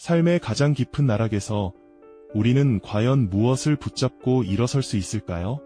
삶의 가장 깊은 나락에서 우리는 과연 무엇을 붙잡고 일어설 수 있을까요?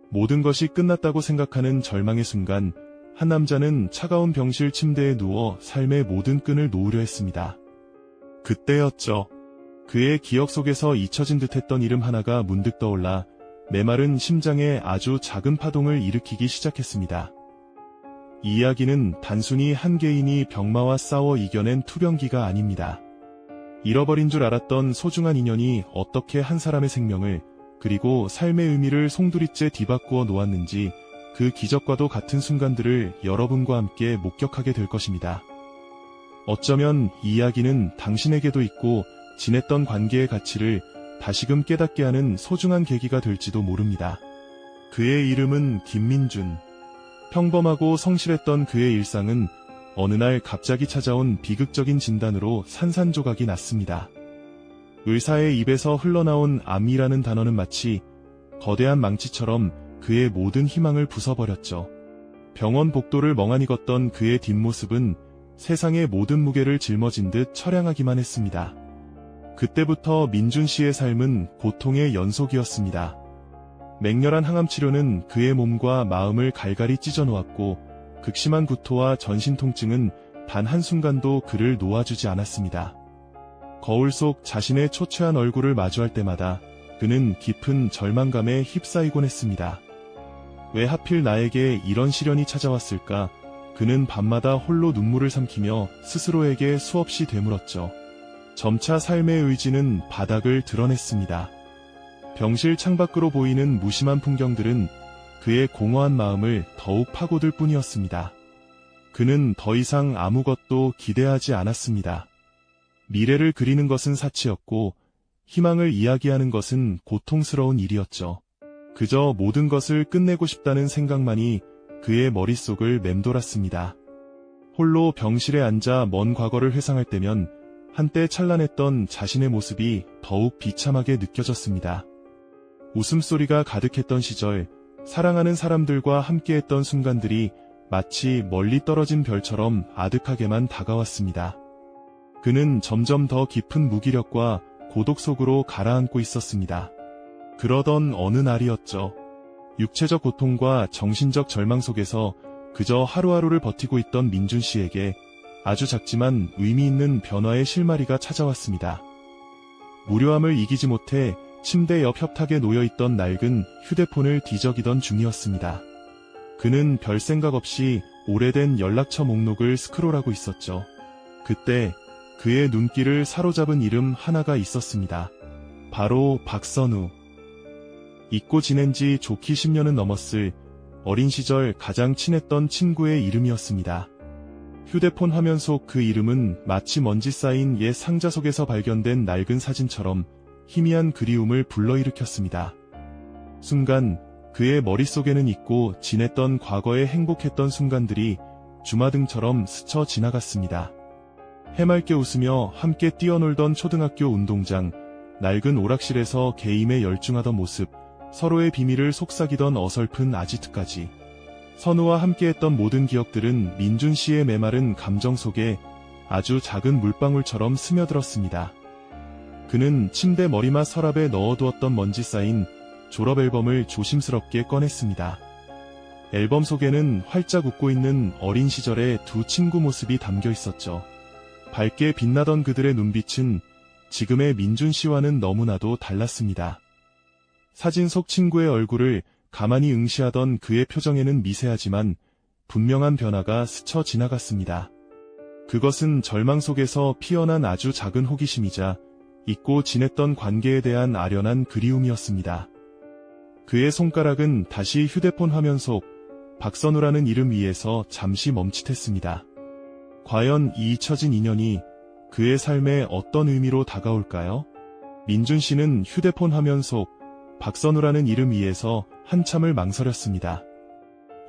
모든 것이 끝났다고 생각하는 절망의 순간, 한 남자는 차가운 병실 침대에 누워 삶의 모든 끈을 놓으려 했습니다. 그때였죠. 그의 기억 속에서 잊혀진 듯했던 이름 하나가 문득 떠올라 메마른 심장에 아주 작은 파동을 일으키기 시작했습니다. 이 이야기는 단순히 한 개인이 병마와 싸워 이겨낸 투병기가 아닙니다. 잃어버린 줄 알았던 소중한 인연이 어떻게 한 사람의 생명을, 그리고 삶의 의미를 송두리째 뒤바꾸어 놓았는지, 그 기적과도 같은 순간들을 여러분과 함께 목격하게 될 것입니다. 어쩌면 이 이야기는 당신에게도 있고 지냈던 관계의 가치를 다시금 깨닫게 하는 소중한 계기가 될지도 모릅니다. 그의 이름은 김민준. 평범하고 성실했던 그의 일상은 어느 날 갑자기 찾아온 비극적인 진단으로 산산조각이 났습니다. 의사의 입에서 흘러나온 암이라는 단어는 마치 거대한 망치처럼 그의 모든 희망을 부숴버렸죠. 병원 복도를 멍하니 걷던 그의 뒷모습은 세상의 모든 무게를 짊어진 듯 처량하기만 했습니다. 그때부터 민준 씨의 삶은 고통의 연속이었습니다. 맹렬한 항암치료는 그의 몸과 마음을 갈갈이 찢어놓았고, 극심한 구토와 전신 통증은 단 한순간도 그를 놓아주지 않았습니다. 거울 속 자신의 초췌한 얼굴을 마주할 때마다 그는 깊은 절망감에 휩싸이곤 했습니다. 왜 하필 나에게 이런 시련이 찾아왔을까? 그는 밤마다 홀로 눈물을 삼키며 스스로에게 수없이 되물었죠. 점차 삶의 의지는 바닥을 드러냈습니다. 병실 창밖으로 보이는 무심한 풍경들은 그의 공허한 마음을 더욱 파고들 뿐이었습니다. 그는 더 이상 아무것도 기대하지 않았습니다. 미래를 그리는 것은 사치였고, 희망을 이야기하는 것은 고통스러운 일이었죠. 그저 모든 것을 끝내고 싶다는 생각만이 그의 머릿속을 맴돌았습니다. 홀로 병실에 앉아 먼 과거를 회상할 때면 한때 찬란했던 자신의 모습이 더욱 비참하게 느껴졌습니다. 웃음소리가 가득했던 시절, 사랑하는 사람들과 함께했던 순간들이 마치 멀리 떨어진 별처럼 아득하게만 다가왔습니다. 그는 점점 더 깊은 무기력과 고독 속으로 가라앉고 있었습니다. 그러던 어느 날이었죠. 육체적 고통과 정신적 절망 속에서 그저 하루하루를 버티고 있던 민준 씨에게 아주 작지만 의미 있는 변화의 실마리가 찾아왔습니다. 무료함을 이기지 못해 침대 옆 협탁에 놓여있던 낡은 휴대폰을 뒤적이던 중이었습니다. 그는 별 생각 없이 오래된 연락처 목록을 스크롤하고 있었죠. 그때 그의 눈길을 사로잡은 이름 하나가 있었습니다. 바로 박선우. 잊고 지낸 지 좋기 10년은 넘었을 어린 시절 가장 친했던 친구의 이름이었습니다. 휴대폰 화면 속 그 이름은 마치 먼지 쌓인 옛 상자 속에서 발견된 낡은 사진처럼 희미한 그리움을 불러일으켰습니다. 순간 그의 머릿속에는 잊고 지냈던 과거의 행복했던 순간들이 주마등처럼 스쳐 지나갔습니다. 해맑게 웃으며 함께 뛰어놀던 초등학교 운동장, 낡은 오락실에서 게임에 열중하던 모습, 서로의 비밀을 속삭이던 어설픈 아지트까지. 선우와 함께했던 모든 기억들은 민준 씨의 메마른 감정 속에 아주 작은 물방울처럼 스며들었습니다. 그는 침대 머리맡 서랍에 넣어두었던 먼지 쌓인 졸업 앨범을 조심스럽게 꺼냈습니다. 앨범 속에는 활짝 웃고 있는 어린 시절의 두 친구 모습이 담겨 있었죠. 밝게 빛나던 그들의 눈빛은 지금의 민준 씨와는 너무나도 달랐습니다. 사진 속 친구의 얼굴을 가만히 응시하던 그의 표정에는 미세하지만 분명한 변화가 스쳐 지나갔습니다. 그것은 절망 속에서 피어난 아주 작은 호기심이자 잊고 지냈던 관계에 대한 아련한 그리움이었습니다. 그의 손가락은 다시 휴대폰 화면 속 박선우라는 이름 위에서 잠시 멈칫했습니다. 과연 이 잊혀진 인연이 그의 삶에 어떤 의미로 다가올까요? 민준 씨는 휴대폰 화면 속 박선우라는 이름 위에서 한참을 망설였습니다.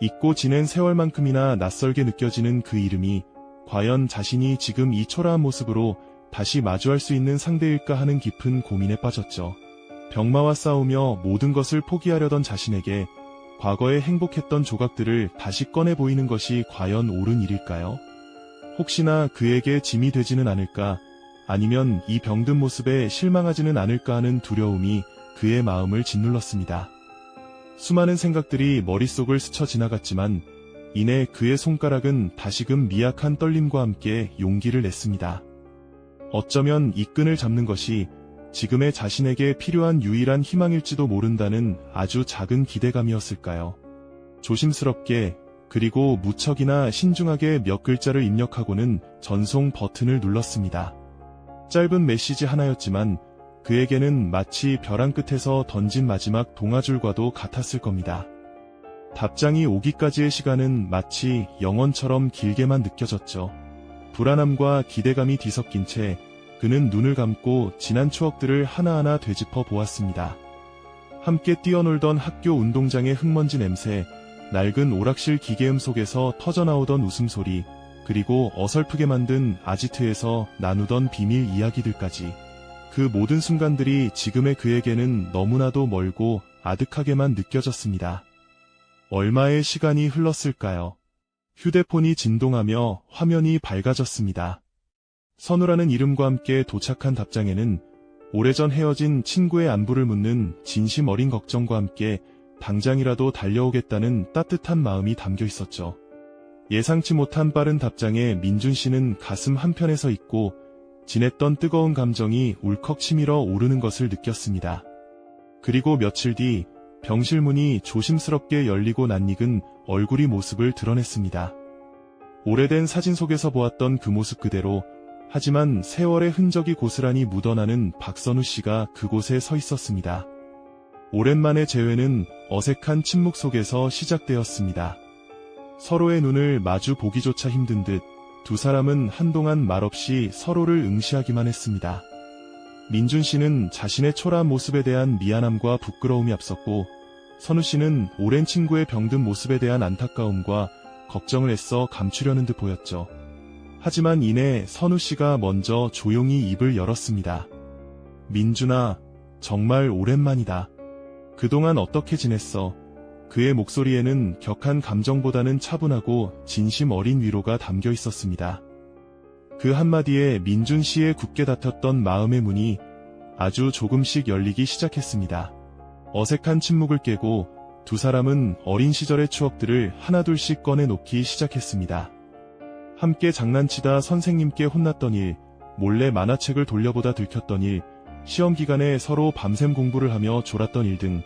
잊고 지낸 세월만큼이나 낯설게 느껴지는 그 이름이 과연 자신이 지금 이 초라한 모습으로 다시 마주할 수 있는 상대일까 하는 깊은 고민에 빠졌죠. 병마와 싸우며 모든 것을 포기하려던 자신에게 과거에 행복했던 조각들을 다시 꺼내 보이는 것이 과연 옳은 일일까요? 혹시나 그에게 짐이 되지는 않을까, 아니면 이 병든 모습에 실망하지는 않을까 하는 두려움이 그의 마음을 짓눌렀습니다. 수많은 생각들이 머릿속을 스쳐 지나갔지만 이내 그의 손가락은 다시금 미약한 떨림과 함께 용기를 냈습니다. 어쩌면 이 끈을 잡는 것이 지금의 자신에게 필요한 유일한 희망일지도 모른다는 아주 작은 기대감이었을까요? 조심스럽게 그리고 무척이나 신중하게 몇 글자를 입력하고는 전송 버튼을 눌렀습니다. 짧은 메시지 하나였지만 그에게는 마치 벼랑 끝에서 던진 마지막 동아줄과도 같았을 겁니다. 답장이 오기까지의 시간은 마치 영원처럼 길게만 느껴졌죠. 불안함과 기대감이 뒤섞인 채 그는 눈을 감고 지난 추억들을 하나하나 되짚어 보았습니다. 함께 뛰어놀던 학교 운동장의 흙먼지 냄새, 낡은 오락실 기계음 속에서 터져나오던 웃음소리, 그리고 어설프게 만든 아지트에서 나누던 비밀 이야기들까지. 그 모든 순간들이 지금의 그에게는 너무나도 멀고 아득하게만 느껴졌습니다. 얼마의 시간이 흘렀을까요? 휴대폰이 진동하며 화면이 밝아졌습니다. 선우라는 이름과 함께 도착한 답장에는 오래전 헤어진 친구의 안부를 묻는 진심 어린 걱정과 함께 당장이라도 달려오겠다는 따뜻한 마음이 담겨 있었죠. 예상치 못한 빠른 답장에 민준 씨는 가슴 한편에서 있고 지냈던 뜨거운 감정이 울컥 치밀어 오르는 것을 느꼈습니다. 그리고 며칠 뒤 병실 문이 조심스럽게 열리고 낯익은 얼굴이 모습을 드러냈습니다. 오래된 사진 속에서 보았던 그 모습 그대로, 하지만 세월의 흔적이 고스란히 묻어나는 박선우 씨가 그곳에 서 있었습니다. 오랜만의 재회는 어색한 침묵 속에서 시작되었습니다. 서로의 눈을 마주 보기조차 힘든 듯 두 사람은 한동안 말없이 서로를 응시하기만 했습니다. 민준 씨는 자신의 초라한 모습에 대한 미안함과 부끄러움이 앞섰고, 선우 씨는 오랜 친구의 병든 모습에 대한 안타까움과 걱정을 애써 감추려는 듯 보였죠. 하지만 이내 선우 씨가 먼저 조용히 입을 열었습니다. 민준아, 정말 오랜만이다. 그동안 어떻게 지냈어? 그의 목소리에는 격한 감정보다는 차분하고 진심 어린 위로가 담겨 있었습니다. 그 한마디에 민준 씨의 굳게 닫혔던 마음의 문이 아주 조금씩 열리기 시작했습니다. 어색한 침묵을 깨고 두 사람은 어린 시절의 추억들을 하나둘씩 꺼내놓기 시작했습니다. 함께 장난치다 선생님께 혼났던 일, 몰래 만화책을 돌려보다 들켰던 일, 시험 기간에 서로 밤샘 공부를 하며 졸았던 일 등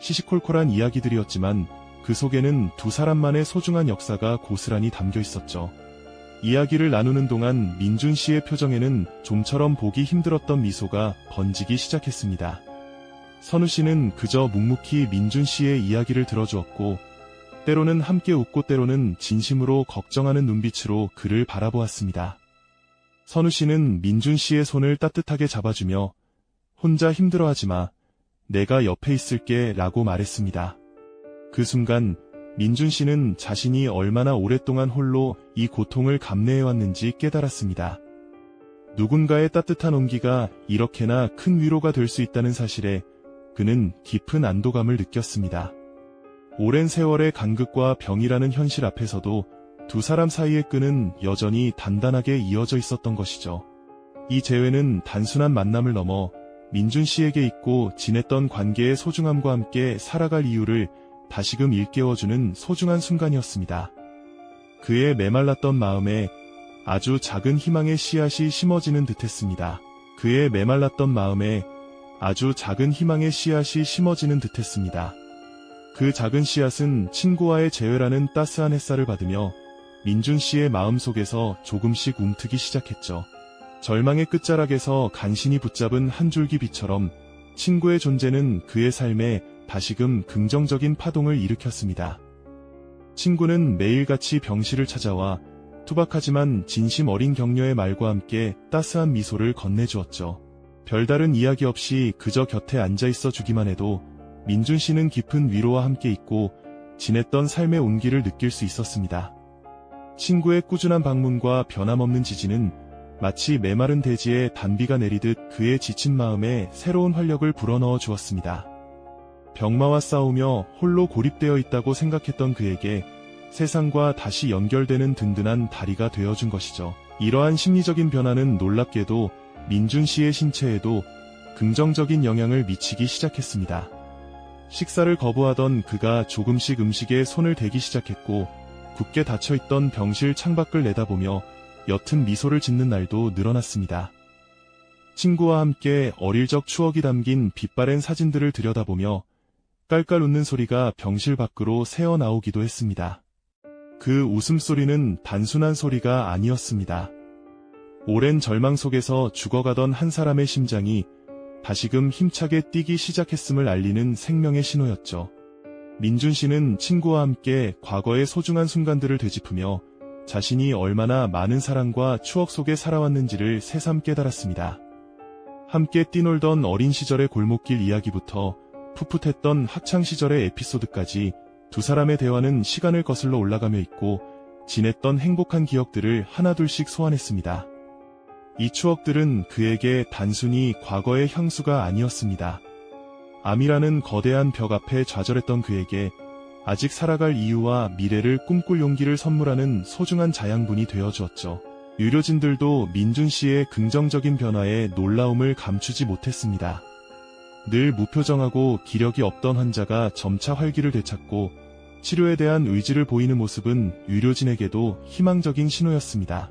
시시콜콜한 이야기들이었지만 그 속에는 두 사람만의 소중한 역사가 고스란히 담겨 있었죠. 이야기를 나누는 동안 민준 씨의 표정에는 좀처럼 보기 힘들었던 미소가 번지기 시작했습니다. 선우 씨는 그저 묵묵히 민준 씨의 이야기를 들어주었고, 때로는 함께 웃고 때로는 진심으로 걱정하는 눈빛으로 그를 바라보았습니다. 선우 씨는 민준 씨의 손을 따뜻하게 잡아주며 혼자 힘들어하지 마, 내가 옆에 있을게 라고 말했습니다. 그 순간 민준 씨는 자신이 얼마나 오랫동안 홀로 이 고통을 감내해왔는지 깨달았습니다. 누군가의 따뜻한 온기가 이렇게나 큰 위로가 될 수 있다는 사실에 그는 깊은 안도감을 느꼈습니다. 오랜 세월의 간극과 병이라는 현실 앞에서도 두 사람 사이의 끈은 여전히 단단하게 이어져 있었던 것이죠. 이 재회는 단순한 만남을 넘어 민준 씨에게 있고 지냈던 관계의 소중함과 함께 살아갈 이유를 다시금 일깨워주는 소중한 순간이었습니다. 그의 메말랐던 마음에 아주 작은 희망의 씨앗이 심어지는 듯했습니다. 그의 메말랐던 마음에 아주 작은 희망의 씨앗이 심어지는 듯했습니다. 그 작은 씨앗은 친구와의 재회라는 따스한 햇살을 받으며 민준 씨의 마음속에서 조금씩 움트기 시작했죠. 절망의 끝자락에서 간신히 붙잡은 한 줄기 빛처럼 친구의 존재는 그의 삶에 다시금 긍정적인 파동을 일으켰습니다. 친구는 매일같이 병실을 찾아와 투박하지만 진심 어린 격려의 말과 함께 따스한 미소를 건네주었죠. 별다른 이야기 없이 그저 곁에 앉아있어 주기만 해도 민준 씨는 깊은 위로와 함께 있고 지냈던 삶의 온기를 느낄 수 있었습니다. 친구의 꾸준한 방문과 변함없는 지지는 마치 메마른 대지에 단비가 내리듯 그의 지친 마음에 새로운 활력을 불어넣어 주었습니다. 병마와 싸우며 홀로 고립되어 있다고 생각했던 그에게 세상과 다시 연결되는 든든한 다리가 되어준 것이죠. 이러한 심리적인 변화는 놀랍게도 민준 씨의 신체에도 긍정적인 영향을 미치기 시작했습니다. 식사를 거부하던 그가 조금씩 음식에 손을 대기 시작했고 굳게 닫혀있던 병실 창밖을 내다보며 옅은 미소를 짓는 날도 늘어났습니다. 친구와 함께 어릴 적 추억이 담긴 빛바랜 사진들을 들여다보며 깔깔 웃는 소리가 병실 밖으로 새어나오기도 했습니다. 그 웃음소리는 단순한 소리가 아니었습니다. 오랜 절망 속에서 죽어가던 한 사람의 심장이 다시금 힘차게 뛰기 시작했음을 알리는 생명의 신호였죠. 민준 씨는 친구와 함께 과거의 소중한 순간들을 되짚으며 자신이 얼마나 많은 사랑과 추억 속에 살아왔는지를 새삼 깨달았습니다. 함께 뛰놀던 어린 시절의 골목길 이야기부터 풋풋했던 학창시절의 에피소드까지 두 사람의 대화는 시간을 거슬러 올라가며 있고 지냈던 행복한 기억들을 하나둘씩 소환했습니다. 이 추억들은 그에게 단순히 과거의 향수가 아니었습니다. 암이라는 거대한 벽 앞에 좌절했던 그에게 아직 살아갈 이유와 미래를 꿈꿀 용기를 선물하는 소중한 자양분이 되어주었죠. 의료진들도 민준 씨의 긍정적인 변화에 놀라움을 감추지 못했습니다. 늘 무표정하고 기력이 없던 환자가 점차 활기를 되찾고 치료에 대한 의지를 보이는 모습은 의료진에게도 희망적인 신호였습니다.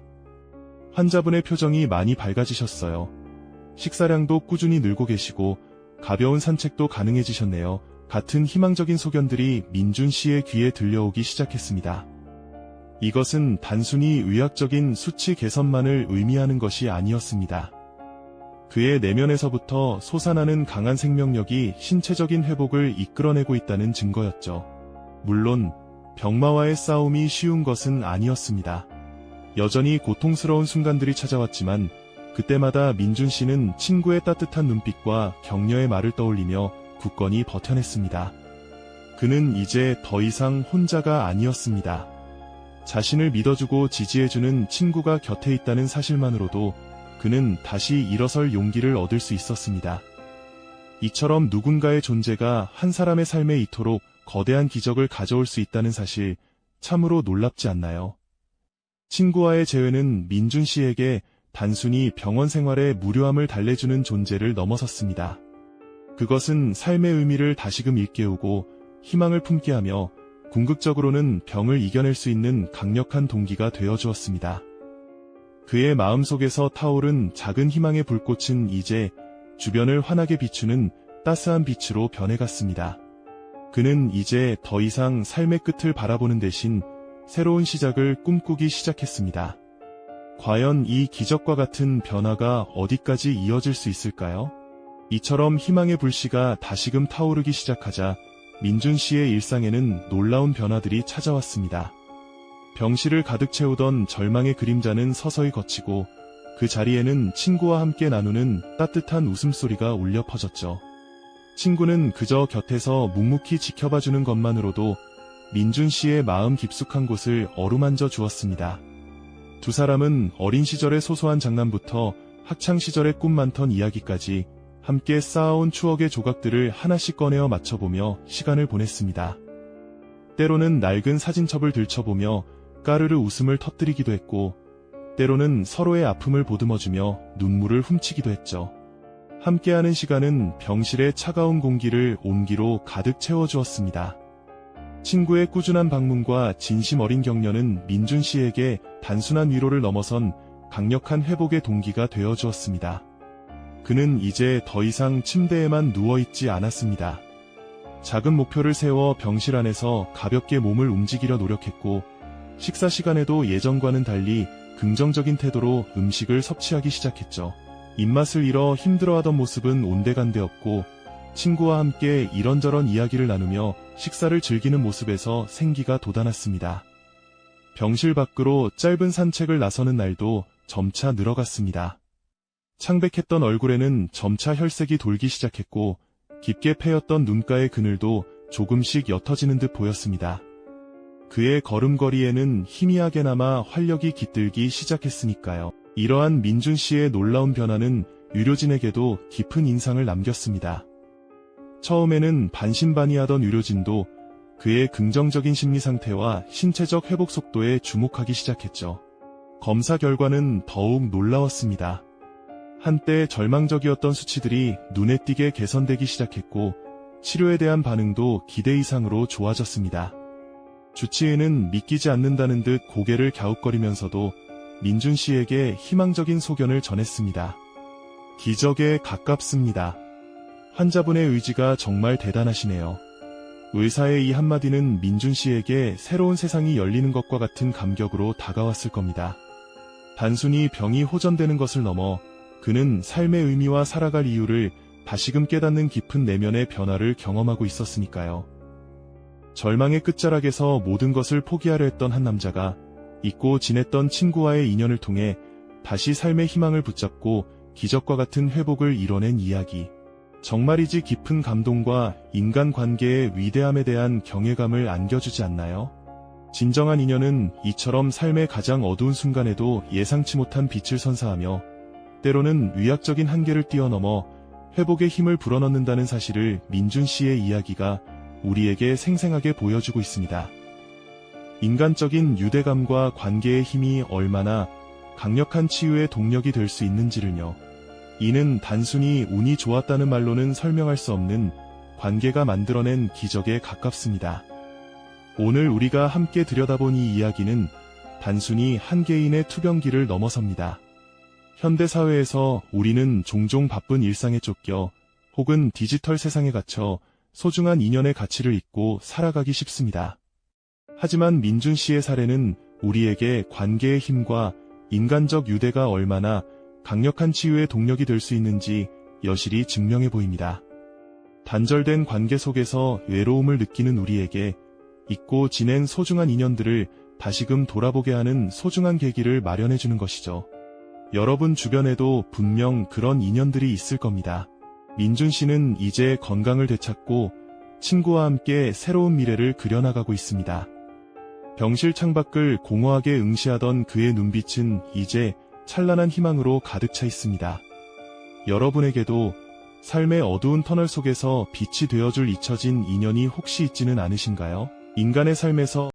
환자분의 표정이 많이 밝아지셨어요. 식사량도 꾸준히 늘고 계시고 가벼운 산책도 가능해지셨네요. 같은 희망적인 소견들이 민준 씨의 귀에 들려오기 시작했습니다. 이것은 단순히 의학적인 수치 개선만을 의미하는 것이 아니었습니다. 그의 내면에서부터 솟아나는 강한 생명력이 신체적인 회복을 이끌어내고 있다는 증거였죠. 물론 병마와의 싸움이 쉬운 것은 아니었습니다. 여전히 고통스러운 순간들이 찾아왔지만 그때마다 민준 씨는 친구의 따뜻한 눈빛과 격려의 말을 떠올리며 굳건히 버텨냈습니다. 그는 이제 더 이상 혼자가 아니었습니다. 자신을 믿어주고 지지해주는 친구가 곁에 있다는 사실만으로도 그는 다시 일어설 용기를 얻을 수 있었습니다. 이처럼 누군가의 존재가 한 사람의 삶에 이토록 거대한 기적을 가져올 수 있다는 사실, 참으로 놀랍지 않나요? 친구와의 재회는 민준 씨에게 단순히 병원 생활의 무료함을 달래주는 존재를 넘어섰습니다. 그것은 삶의 의미를 다시금 일깨우고 희망을 품게 하며 궁극적으로는 병을 이겨낼 수 있는 강력한 동기가 되어주었습니다. 그의 마음속에서 타오른 작은 희망의 불꽃은 이제 주변을 환하게 비추는 따스한 빛으로 변해갔습니다. 그는 이제 더 이상 삶의 끝을 바라보는 대신 새로운 시작을 꿈꾸기 시작했습니다. 과연 이 기적과 같은 변화가 어디까지 이어질 수 있을까요? 이처럼 희망의 불씨가 다시금 타오르기 시작하자 민준 씨의 일상에는 놀라운 변화들이 찾아왔습니다. 병실을 가득 채우던 절망의 그림자는 서서히 걷히고 그 자리에는 친구와 함께 나누는 따뜻한 웃음소리가 울려 퍼졌죠. 친구는 그저 곁에서 묵묵히 지켜봐주는 것만으로도 민준 씨의 마음 깊숙한 곳을 어루만져 주었습니다. 두 사람은 어린 시절의 소소한 장난부터 학창시절의 꿈 많던 이야기까지 함께 쌓아온 추억의 조각들을 하나씩 꺼내어 맞춰보며 시간을 보냈습니다. 때로는 낡은 사진첩을 들춰보며 까르르 웃음을 터뜨리기도 했고, 때로는 서로의 아픔을 보듬어주며 눈물을 훔치기도 했죠. 함께하는 시간은 병실의 차가운 공기를 온기로 가득 채워주었습니다. 친구의 꾸준한 방문과 진심 어린 격려는 민준 씨에게 단순한 위로를 넘어선 강력한 회복의 동기가 되어주었습니다. 그는 이제 더 이상 침대에만 누워있지 않았습니다. 작은 목표를 세워 병실 안에서 가볍게 몸을 움직이려 노력했고, 식사 시간에도 예전과는 달리 긍정적인 태도로 음식을 섭취하기 시작했죠. 입맛을 잃어 힘들어하던 모습은 온데간데없고, 친구와 함께 이런저런 이야기를 나누며 식사를 즐기는 모습에서 생기가 돋아났습니다. 병실 밖으로 짧은 산책을 나서는 날도 점차 늘어갔습니다. 창백했던 얼굴에는 점차 혈색이 돌기 시작했고, 깊게 패였던 눈가의 그늘도 조금씩 옅어지는 듯 보였습니다. 그의 걸음걸이에는 희미하게나마 활력이 깃들기 시작했으니까요. 이러한 민준 씨의 놀라운 변화는 의료진에게도 깊은 인상을 남겼습니다. 처음에는 반신반의하던 의료진도 그의 긍정적인 심리 상태와 신체적 회복 속도에 주목하기 시작했죠. 검사 결과는 더욱 놀라웠습니다. 한때 절망적이었던 수치들이 눈에 띄게 개선되기 시작했고 치료에 대한 반응도 기대 이상으로 좋아졌습니다. 주치의는 믿기지 않는다는 듯 고개를 갸웃거리면서도 민준 씨에게 희망적인 소견을 전했습니다. 기적에 가깝습니다. 환자분의 의지가 정말 대단하시네요. 의사의 이 한마디는 민준 씨에게 새로운 세상이 열리는 것과 같은 감격으로 다가왔을 겁니다. 단순히 병이 호전되는 것을 넘어 그는 삶의 의미와 살아갈 이유를 다시금 깨닫는 깊은 내면의 변화를 경험하고 있었으니까요. 절망의 끝자락에서 모든 것을 포기하려 했던 한 남자가 잊고 지냈던 친구와의 인연을 통해 다시 삶의 희망을 붙잡고 기적과 같은 회복을 이뤄낸 이야기. 정말이지 깊은 감동과 인간관계의 위대함에 대한 경외감을 안겨주지 않나요? 진정한 인연은 이처럼 삶의 가장 어두운 순간에도 예상치 못한 빛을 선사하며 때로는 의학적인 한계를 뛰어넘어 회복의 힘을 불어넣는다는 사실을 민준 씨의 이야기가 우리에게 생생하게 보여주고 있습니다. 인간적인 유대감과 관계의 힘이 얼마나 강력한 치유의 동력이 될 수 있는지를요. 이는 단순히 운이 좋았다는 말로는 설명할 수 없는 관계가 만들어낸 기적에 가깝습니다. 오늘 우리가 함께 들여다본 이 이야기는 단순히 한 개인의 투병기를 넘어섭니다. 현대사회에서 우리는 종종 바쁜 일상에 쫓겨 혹은 디지털 세상에 갇혀 소중한 인연의 가치를 잊고 살아가기 쉽습니다. 하지만 민준 씨의 사례는 우리에게 관계의 힘과 인간적 유대가 얼마나 강력한 치유의 동력이 될 수 있는지 여실히 증명해 보입니다. 단절된 관계 속에서 외로움을 느끼는 우리에게 잊고 지낸 소중한 인연들을 다시금 돌아보게 하는 소중한 계기를 마련해 주는 것이죠. 여러분 주변에도 분명 그런 인연들이 있을 겁니다. 민준 씨는 이제 건강을 되찾고 친구와 함께 새로운 미래를 그려나가고 있습니다. 병실 창밖을 공허하게 응시하던 그의 눈빛은 이제 찬란한 희망으로 가득 차 있습니다. 여러분에게도 삶의 어두운 터널 속에서 빛이 되어줄 잊혀진 인연이 혹시 있지는 않으신가요? 인간의 삶에서